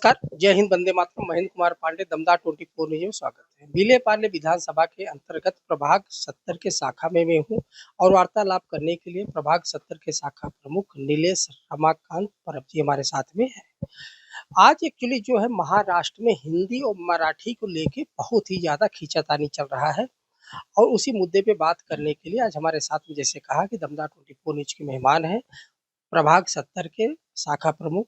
नमस्कार, जय हिंद, वंदे मातरम। महेंद्र कुमार पांडे, दमदार 24 न्यूज़ में स्वागत है। विलेपार्ले विधानसभा के अंतर्गत प्रभाग 70 के शाखा में मैं हूँ और वार्तालाप करने के लिए प्रभाग 70 के शाखा प्रमुख नीलेश रमाकांत परब जी हमारे साथ में है। आज एक्चुअली जो है महाराष्ट्र में हिंदी और मराठी को लेके बहुत ही ज़्यादा खींचातानी चल रहा है और उसी मुद्दे पे बात करने के लिए आज हमारे साथ में जैसे कहा कि दमदार 24 न्यूज़ के मेहमान हैं प्रभाग 70 के शाखा प्रमुख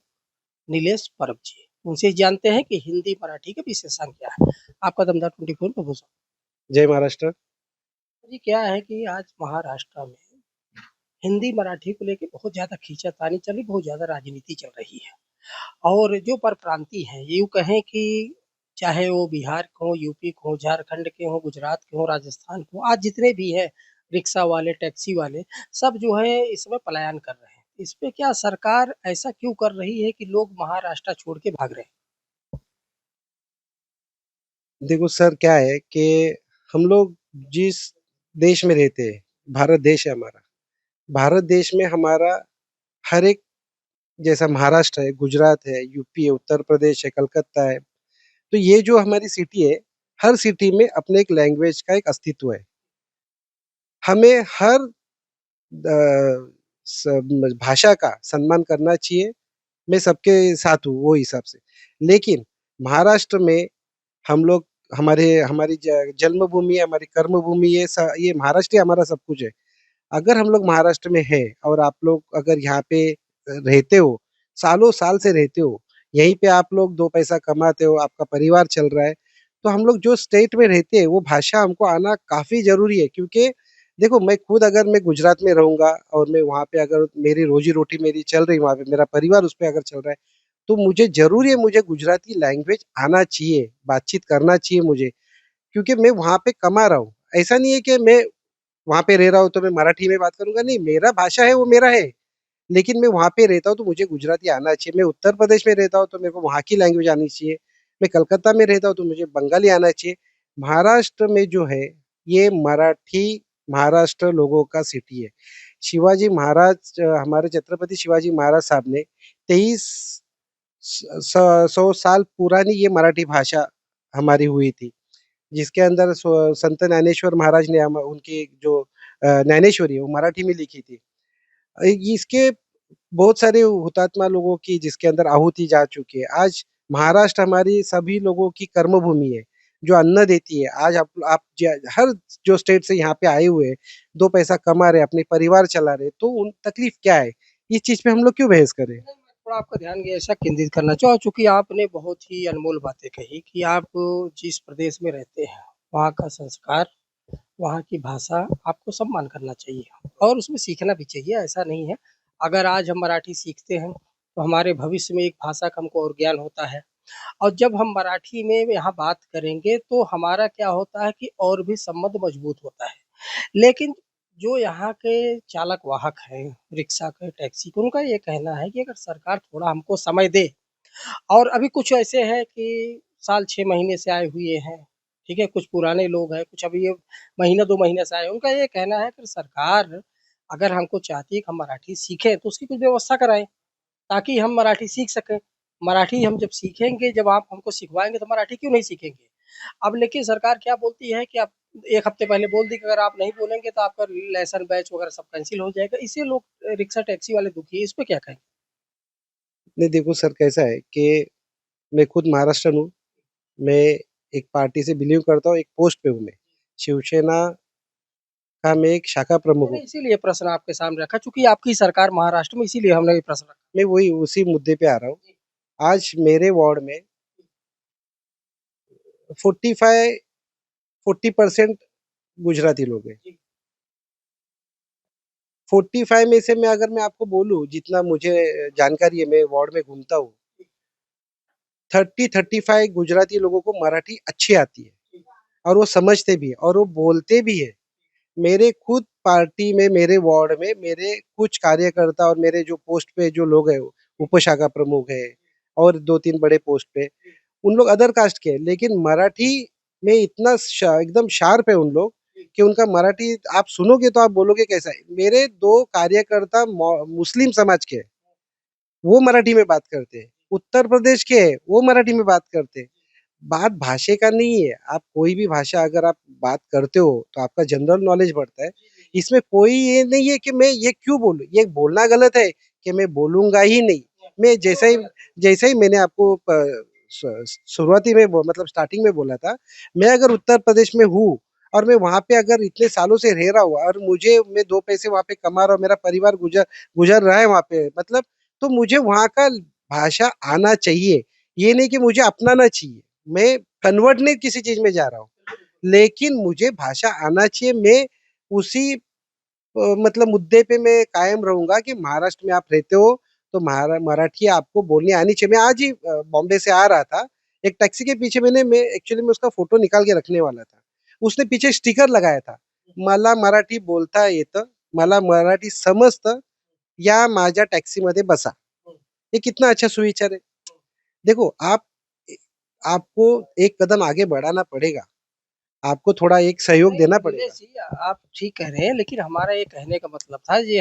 नीलेश परब जी। उनसे जानते हैं कि हिंदी मराठी के विशेषण क्या है। आपका दमदार 24 में भूषण जय महाराष्ट्र। जी, क्या है कि आज महाराष्ट्र में हिंदी मराठी को लेके बहुत ज्यादा खींचातानी चल रही, बहुत ज्यादा राजनीति चल रही है और जो परप्रांतीय हैं यूं कहें कि चाहे वो बिहार के हो, यूपी के हो, झारखंड के हो, गुजरात के हो, राजस्थान के हो, आज जितने भी है रिक्शा वाले, टैक्सी वाले, सब जो है इसमें पलायन कर रहे हैं। इस पे क्या सरकार ऐसा क्यों कर रही है कि लोग महाराष्ट्र छोड़ के भाग रहे हैं? देखो सर, क्या है कि हम लोग जिस देश में रहते हैं, भारत देश है हमारा। भारत देश में हमारा हर एक, जैसा महाराष्ट्र है, गुजरात है, यूपी है, उत्तर प्रदेश है, कलकत्ता है। तो ये जो हमारी सिटी है, हर सिटी में अपने एक लैंग्वेज का एक अस्तित्व है। हमें हर भाषा का सम्मान करना चाहिए। मैं सबके साथ हूँ वो हिसाब से। लेकिन महाराष्ट्र में हम लोग, हमारी जन्मभूमि है, हमारी कर्मभूमि है, ये महाराष्ट्र ही हमारा सब कुछ है। अगर हम लोग महाराष्ट्र में हैं और आप लोग अगर यहाँ पे रहते हो, सालों साल से रहते हो, यहीं पे आप लोग दो पैसा कमाते हो, आपका परिवार चल रहा है, तो हम लोग जो स्टेट में रहते हैं वो भाषा हमको आना काफ़ी ज़रूरी है। क्योंकि देखो, मैं खुद अगर मैं गुजरात में रहूँगा और मैं वहाँ पे अगर मेरी रोज़ी-रोटी मेरी चल रही है, वहाँ पे मेरा परिवार उस पे अगर चल रहा है, तो मुझे ज़रूरी है, मुझे गुजराती लैंग्वेज आना चाहिए, बातचीत करना चाहिए मुझे। क्योंकि मैं वहाँ पे कमा रहा हूँ। ऐसा नहीं है कि मैं वहाँ पे रह रहा हूँ तो मैं मराठी में बात करूँगा, नहीं, मेरा भाषा है वो मेरा है। लेकिन मैं वहाँ पे रहता हूँ तो मुझे गुजराती आना चाहिए। मैं उत्तर प्रदेश में रहता हूँ तो मेरे को वहाँ की लैंग्वेज आनी चाहिए। मैं कलकत्ता में रहता हूँ तो मुझे बंगाली आना चाहिए। महाराष्ट्र में जो है, ये मराठी महाराष्ट्र लोगों का सिटी है। शिवाजी महाराज, हमारे छत्रपति शिवाजी महाराज साहब ने 23 100 साल पुरानी ये मराठी भाषा हमारी हुई थी। जिसके अंदर संत ज्ञानेश्वर महाराज ने उनकी जो ज्ञानेश्वरी है वो मराठी में लिखी थी। इसके बहुत सारे हुतात्मा लोगों की जिसके अंदर आहुति जा चुकी है। आज महाराष्ट्र हमारी सभी लोगों की कर्मभूमि है, जो अन्न देती है। आज आप हर जो स्टेट से यहाँ पे आए हुए हैं, दो पैसा कमा रहे, अपने परिवार चला रहे, तो उन तकलीफ क्या है? इस चीज पे हम लोग क्यों बहस करें? थोड़ा आपका ध्यान ये ऐसा केंद्रित करना चाहूँ चूँकि आपने बहुत ही अनमोल बातें कही कि आप जिस प्रदेश में रहते हैं, वहाँ का संस्कार, वहाँ की भाषा आपको सम्मान करना चाहिए और उसमें सीखना भी चाहिए, ऐसा नहीं है। अगर आज हम मराठी सीखते हैं, तो हमारे भविष्य में एक भाषा का हमको और ज्ञान होता है और जब हम मराठी में यहाँ बात करेंगे, तो हमारा क्या होता है कि और भी संबंध मजबूत होता है। लेकिन जो यहाँ के चालक-वाहक हैं, रिक्शा के, टैक्सी के, उनका ये कहना है कि अगर सरकार थोड़ा हमको समय दे और अभी कुछ ऐसे हैं कि साल 6 महीने से आए हुए हैं, ठीक है? कुछ पुराने लोग हैं, कुछ अभी ये महीना 2 महीने से आए हैं। उनका ये कहना है कि सरकार अगर हमको चाहती है कि हम मराठी सीखें, तो उसकी कुछ व्यवस्था कराएँ, ताकि हम मराठी सीख सकें। मराठी हम जब सीखेंगे, जब आप हमको सिखवाएँगे, तो मराठी क्यों नहीं सीखेंगे? अब लेकिन सरकार क्या बोलती है कि आप 1 हफ्ते पहले बोल दी कि अगर आप नहीं बोलेंगे तो आपका लेसन, बैच वगैरह सब कैंसल हो जाएगा। इससे लोग रिक्शा, टैक्सी वाले दुखी हैं। इस पे क्या कहेंगे? नहीं, देखो सर, कैसा है कि मैं खुद महाराष्ट्रन हूँ। मैं एक पार्टी से बिलीव करता हूँ, एक पोस्ट पे हूँ मैं। शिवसेना का मैं एक शाखा प्रमुख मैंने हूँ। इसीलिए प्रश्न आपके सामने रखा चूँकि आपकी सरकार महाराष्ट्र में, इसीलिए हमने ये प्रश्न रखा। मैं वही उसी मुद्दे पे आ रहा हूँ। आज मेरे वार्ड में 45 40% गुजराती लोग हैं। 45 में से मैं आपको बोलूँ, जितना मुझे जानकारी है, मैं वार्ड में घूमता हूँ, 30-35 गुजराती लोगों को मराठी अच्छी आती है और वो समझते भी है और वो बोलते भी है। मेरे खुद पार्टी में, मेरे वार्ड में मेरे कुछ कार्यकर्ता और मेरे जो पोस्ट पे जो लोग हैं, उपशाखा प्रमुख है और 2-3 बड़े पोस्ट पे, उन लोग अदर कास्ट के हैं, लेकिन मराठी में इतना एकदम शार्प है उन लोग कि उनका मराठी आप सुनोगे तो आप बोलोगे कैसा है। मेरे 2 कार्यकर्ता मुस्लिम समाज के हैं, वो मराठी में बात करते हैं। उत्तर प्रदेश के हैं, वो मराठी में बात करते हैं। बात भाषा का नहीं है, आप कोई भी भाषा अगर आप बात करते हो, तो आपका जनरल नॉलेज बढ़ता है। इसमें कोई ये नहीं है कि मैं ये क्यों बोलूँ? ये बोलना गलत है कि मैं बोलूँगा ही नहीं। मैं जैसे ही मैंने आपको शुरुआती में मतलब स्टार्टिंग में बोला था, मैं अगर उत्तर प्रदेश में हूँ और मैं वहाँ पे अगर इतने सालों से रह रहा हूँ और मैं 2 पैसे वहाँ पे कमा रहा हूँ, मेरा परिवार गुज़र गुज़र रहा है वहाँ पे मतलब, तो मुझे वहाँ का भाषा आना चाहिए। ये नहीं कि मुझे अपनाना चाहिए। मैं कन्वर्ट नहीं किसी चीज़ में जा रहा हूँ, लेकिन मुझे भाषा आना चाहिए। मैं उसी मतलब मुद्दे पे मैं कायम रहूँगा कि महाराष्ट्र में आप रहते हो, तो मराठी आपको बोलनी आनी चाहिए। मैं आज ही बॉम्बे से आ रहा था, एक टैक्सी के पीछे मैं एक्चुअली मैं उसका फ़ोटो निकाल के रखने वाला था। उसने पीछे स्टिकर लगाया था, मला मराठी बोलता येतं, मला मराठी समजतं, या माझ्या टॅक्सीमध्ये बसा. ये कितना अच्छा सुविचार है। देखो आपको एक कदम आगे बढ़ाना पड़ेगा, आपको थोड़ा एक सहयोग नहीं, देना पड़ेगा। दिनेश जी आप ठीक कह रहे हैं, लेकिन हमारा ये कहने का मतलब था ये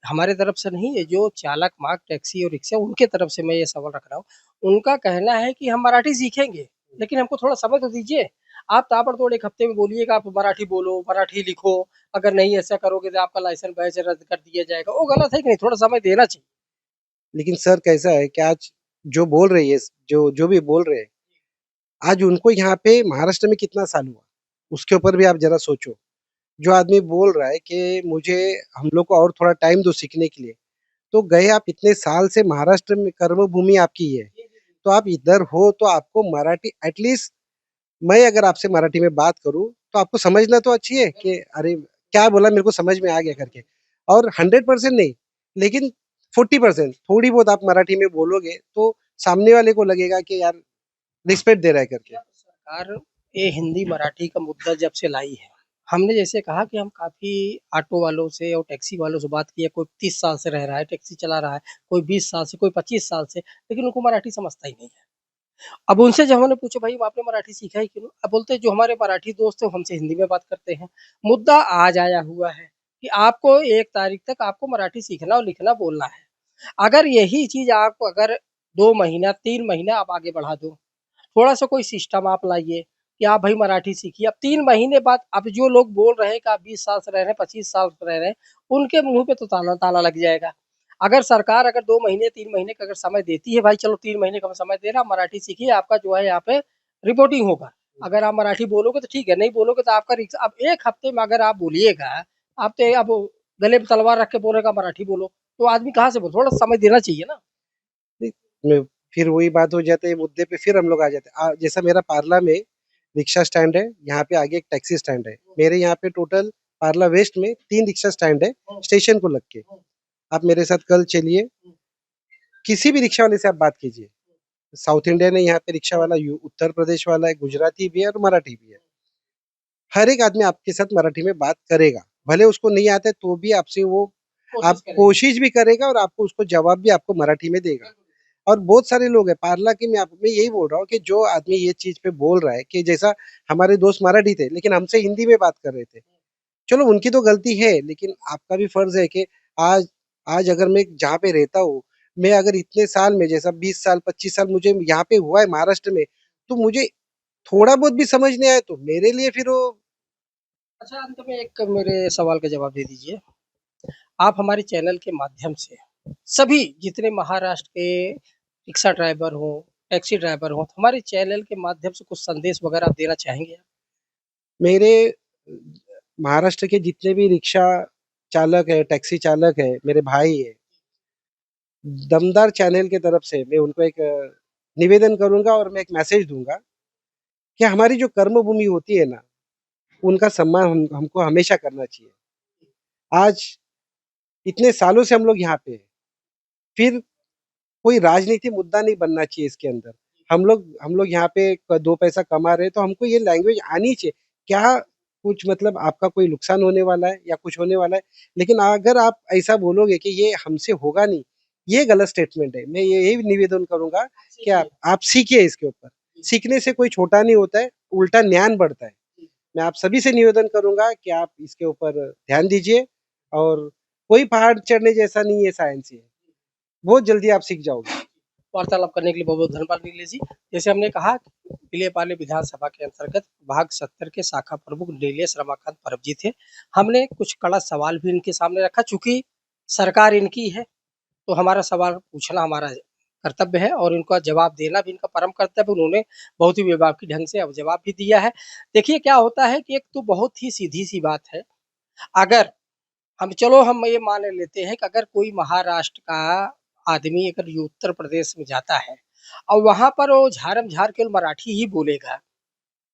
हमारे तरफ से नहीं है, जो चालक मार्ग टैक्सी और रिक्शा उनके तरफ से मैं ये सवाल रख रहा हूँ। उनका कहना है कि हम मराठी सीखेंगे, लेकिन हमको थोड़ा समय तो दीजिए। आप ताबड़तोड़ 1 हफ्ते में बोलिएगा आप मराठी बोलो, मराठी लिखो, अगर नहीं ऐसा करोगे तो आपका लाइसेंस बैच रद्द कर दिया जाएगा। वो गलत है कि नहीं? थोड़ा समय देना चाहिए। लेकिन सर कैसा है कि आज जो बोल रही है, जो जो भी बोल रहे हैं, आज उनको यहाँ पे महाराष्ट्र में कितना साल हुआ, उसके ऊपर भी आप ज़रा सोचो। जो आदमी बोल रहा है कि मुझे हम लोग को और थोड़ा टाइम दो सीखने के लिए, तो गए आप इतने साल से महाराष्ट्र में कर्मभूमि आपकी है, तो आप इधर हो तो आपको मराठी एटलीस्ट मैं अगर आपसे मराठी में बात करूँ, तो आपको समझना तो अच्छी है कि अरे! क्या बोला मेरे को समझ में आ गया करके और 100% नहीं, लेकिन 40% थोड़ी बहुत आप मराठी में बोलोगे, तो सामने वाले को लगेगा कि यार रिस्पेक्ट दे रहा है करके। जब सरकार ये हिंदी मराठी का मुद्दा जब से लाई है, हमने जैसे कहा कि हम काफ़ी ऑटो वालों से और टैक्सी वालों से बात की है, कोई 30 साल से रह रहा है, टैक्सी चला रहा है, कोई 20 साल से, कोई 25 साल से, लेकिन उनको मराठी समझता ही नहीं है। अब उनसे जब हमने पूछा भाई आपने मराठी सीखा ही क्यों? अब बोलते हैं जो हमारे मराठी दोस्त हैं वो हमसे हिंदी में बात करते हैं। मुद्दा आज आया हुआ है कि आपको 1 तारीख तक आपको मराठी सीखना और लिखना बोलना है। अगर यही चीज़ आपको अगर 2 महीना, 3 महीना आप आगे बढ़ा दो, थोड़ा-सा कोई सिस्टम आप लाइए कि आप भाई मराठी सीखिए। अब 3 महीने बाद अब जो लोग बोल रहे हैं कि आप 20 साल से रह रहे हैं, 25 साल से रह रहे हैं, उनके मुँह पे तो ताला ताला लग जाएगा। अगर सरकार अगर 2 महीने, 3 महीने का अगर समय देती है, भाई चलो 3 महीने का समय दे रहा, मराठी सीखिए, आपका जो है यहाँ पे रिपोर्टिंग होगा। अगर आप मराठी बोलोगे तो ठीक है, नहीं बोलोगे तो आपका रिक्शा अब 1 हफ्ते में अगर आप बोलिएगा, आप तो अब गले पे तलवार रख के बोलेगा मराठी बोलो, तो आदमी कहाँ से बोले? थोड़ा समय देना चाहिए ना। नहीं, मैं फिर वही बात हो जाती है मुद्दे पे फिर हम लोग आ जाते हैं। जैसा मेरा पार्ला में रिक्शा स्टैंड है, यहाँ पे आगे एक टैक्सी स्टैंड है। मेरे यहाँ पे टोटल पार्ला वेस्ट में 3 रिक्शा स्टैंड है, स्टेशन को लग के। आप मेरे साथ कल चलिए, किसी भी रिक्शा वाले से आप बात कीजिए। साउथ इंडियन है यहाँ पे रिक्शा वाला, उत्तर प्रदेश वाला है, गुजराती भी है और मराठी भी है। हर एक आदमी आपके साथ मराठी में बात करेगा। भले उसको नहीं आता है तो भी आपसे वो आप कोशिश भी करेगा और आपको उसको जवाब भी आपको मराठी में देगा। और बहुत सारे लोग हैं पार्ला की मैं यही बोल रहा हूँ कि जो आदमी ये चीज़ पे बोल रहा है कि जैसा हमारे दोस्त मराठी थे, लेकिन हमसे हिंदी में बात कर रहे थे। चलो उनकी तो गलती है, लेकिन आपका भी फ़र्ज़ है कि आज आज अगर मैं जहाँ पे रहता हूँ, मैं अगर इतने साल में जैसा 20 साल, 25 साल मुझे यहाँ पे हुआ है महाराष्ट्र में, तो मुझे थोड़ा बहुत भी समझ नहीं आया तो मेरे लिए फिर वो अच्छा, अंत में एक मेरे सवाल का जवाब दे दीजिए। आप हमारे चैनल के माध्यम से सभी जितने महाराष्ट्र के रिक्शा ड्राइवर हों, टैक्सी ड्राइवर हों, हमारे चैनल के माध्यम से कुछ संदेश वगैरह आप देना चाहेंगे आप? मेरे महाराष्ट्र के जितने भी रिक्शा चालक है, टैक्सी चालक है, मेरे भाई है, दमदार चैनल की तरफ से मैं उनको एक निवेदन करूँगा और मैं एक मैसेज दूँगा कि हमारी जो कर्मभूमि होती है ना, उनका सम्मान हमको हमेशा करना चाहिए। आज इतने सालों से हम लोग यहाँ पे हैं, फिर कोई राजनीति मुद्दा नहीं बनना चाहिए इसके अंदर। हम लोग यहाँ पे 2 पैसा कमा रहे हैं, तो हमको ये लैंग्वेज आनी चाहिए। क्या कुछ मतलब आपका कोई नुकसान होने वाला है या कुछ होने वाला है, लेकिन अगर आप ऐसा बोलोगे कि ये हमसे होगा नहीं, ये गलत स्टेटमेंट है। मैं यही निवेदन करूँगा कि आप सीखिए इसके ऊपर। सीखने से कोई छोटा नहीं होता है, उल्टा ज्ञान बढ़ता है। मैं आप सभी से निवेदन करूँगा कि आप इसके ऊपर ध्यान दीजिए और कोई पहाड़ चढ़ने जैसा नहीं है साइंस ये, बहुत जल्दी आप सीख जाओगे। वार्तालाप करने के लिए बहुत-बहुत धन्यवाद नीलेश जी। जैसे हमने कहा विलेपार्ले विधानसभा के अंतर्गत भाग 70 के शाखा प्रमुख नीलेश रमाकांत परब जी थे। हमने कुछ कड़ा सवाल भी इनके सामने रखा, चूँकि सरकार इनकी है, तो हमारा सवाल पूछना हमारा कर्तव्य है और इनका जवाब देना भी इनका परम कर्तव्य। उन्होंने बहुत ही बेबाकी ढंग से अब जवाब भी दिया है। देखिए क्या होता है कि एक तो बहुत ही सीधी-सी बात है, अगर हम ये मान लेते हैं कि अगर कोई महाराष्ट्र का आदमी अगर ये उत्तर प्रदेश में जाता है और वहाँ पर वो झारम-झार केवल मराठी ही बोलेगा,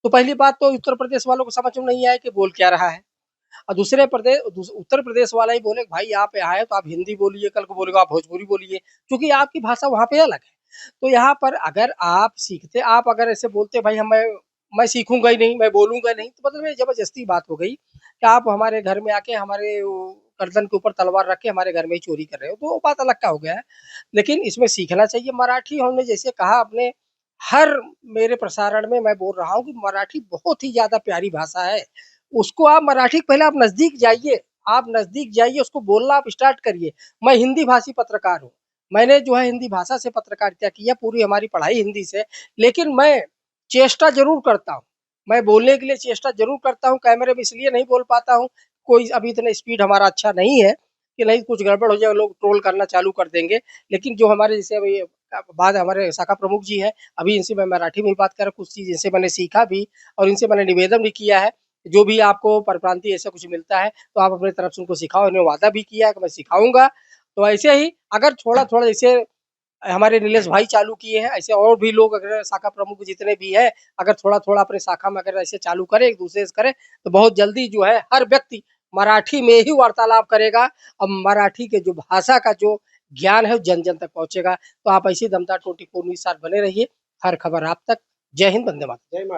तो पहली बात तो उत्तर प्रदेश वालों को समझ में नहीं आए कि बोल क्या रहा है। और उत्तर प्रदेश वाला ही बोले भाई आप यहाँ है तो आप हिंदी बोलिए, कल को बोलेगा आप भोजपुरी बोलिए, क्योंकि आपकी भाषा वहाँ पे अलग है। तो यहाँ पर अगर आप अगर ऐसे बोलते भाई मैं सीखूँगा ही नहीं, मैं बोलूँगा नहीं, तो मतलब ये ज़बरदस्ती बात हो गई कि आप हमारे घर में आके हमारे वो गर्दन के ऊपर तलवार रख के हमारे घर में ही चोरी कर रहे हो, तो वो बात अलग का हो गया है। लेकिन इसमें सीखना चाहिए मराठी। हमने जैसे कहा अपने हर मेरे प्रसारण में मैं बोल रहा हूँ कि मराठी बहुत ही ज़्यादा प्यारी भाषा है। उसको आप मराठी पहले आप नज़दीक जाइए, उसको बोलना आप स्टार्ट करिए। मैं हिंदी भाषी पत्रकार हूँ। मैंने जो है हिंदी भाषा से पत्रकारिता की है, पूरी हमारी पढ़ाई हिंदी से, लेकिन मैं चेष्टा ज़रूर करता हूँ। मैं बोलने के लिए चेष्टा ज़रूर करता हूँ, कैमरे में इसलिए नहीं बोल पाता हूँ, कोई अभी इतना स्पीड हमारा अच्छा नहीं है कि नहीं कुछ गड़बड़ हो जाए, लोग ट्रोल करना चालू कर देंगे। लेकिन जो हमारे जैसे अभी बाद हमारे शाखा प्रमुख जी हैं, अभी इनसे मैं मराठी में ही बात कर रहा हूँ, कुछ चीज़ इनसे मैंने सीखा भी और इनसे मैंने निवेदन भी किया है, जो भी आपको परप्रांतीय ऐसा कुछ मिलता है, तो आप अपनी तरफ से उनको सिखाओ। इन्होंने वादा भी किया है कि मैं सिखाऊँगा। तो ऐसे ही अगर थोड़ा-थोड़ा जैसे हमारे नीलेश भाई चालू किए हैं, ऐसे और भी लोग अगर शाखा प्रमुख जितने भी हैं, अगर थोड़ा-थोड़ा अपनी शाखा में अगर ऐसे चालू करें, एक-दूसरे से करें, तो बहुत जल्दी जो है हर व्यक्ति मराठी में ही वार्तालाप करेगा और मराठी के जो भाषा का जो ज्ञान है, वो जन-जन तक पहुँचेगा। तो आप ऐसे ही दमदार 24 न्यूज़ साथ बने रहिए, हर खबर आप तक। जय हिंद, वंदे मातरम। जय माता